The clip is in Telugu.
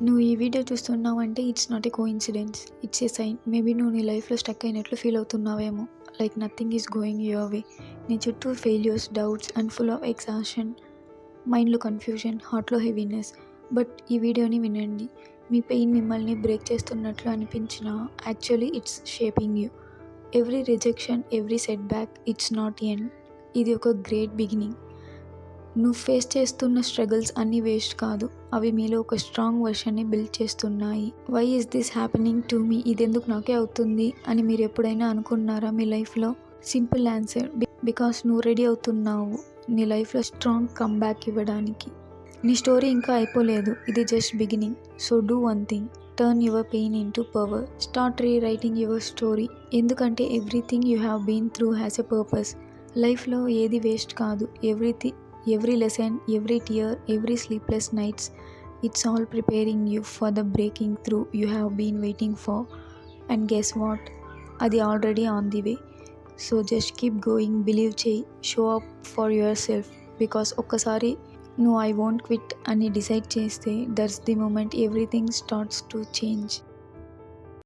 నువ్వు ఈ వీడియో చూస్తున్నావంటే it's not a coincidence. It's a sign. Maybe నువ్వు నీ లైఫ్లో స్టక్ అయినట్లు ఫీల్ అవుతున్నావేమో. Like nothing is going your way. నీ చుట్టూ failures, doubts and full of exhaustion, మైండ్లో కన్ఫ్యూజన్, హార్ట్లో హెవీనెస్. బట్ ఈ వీడియోని వినండి. మీ పెయిన్ మిమ్మల్ని బ్రేక్ చేస్తున్నట్లు అనిపించినా actually it's shaping you. Every rejection, every set back it's not end. ఇది ఒక గ్రేట్ బిగినింగ్. నువ్వు ఫేస్ చేస్తున్న స్ట్రగుల్స్ అన్నీ వేస్ట్ కాదు. అవి మీలో ఒక స్ట్రాంగ్ వర్షన్ని బిల్డ్ చేస్తున్నాయి. Why is this happening to me? ఇదెందుకు నాకే అవుతుంది అని మీరు ఎప్పుడైనా అనుకున్నారా మీ లైఫ్లో? సింపుల్ ఆన్సర్, బికాస్ నువ్వు రెడీ అవుతున్నావు నీ లైఫ్లో స్ట్రాంగ్ కమ్బ్యాక్ ఇవ్వడానికి. నీ స్టోరీ ఇంకా అయిపోలేదు. ఇది just beginning. So do one thing. Turn your pain into power. Start rewriting your story. ఎందుకంటే everything you have been through has a purpose. లైఫ్లో ఏది వేస్ట్ కాదు. Every lesson, every tear, every sleepless nights, it's all preparing you for the breaking through you have been waiting for. And guess what? Adi already on the way. So just keep going, believe చేయి, show up for yourself. Because ఒక్కసారి నువ్వు I won't quit అని డిసైడ్ చేస్తే that's the moment everything starts to change.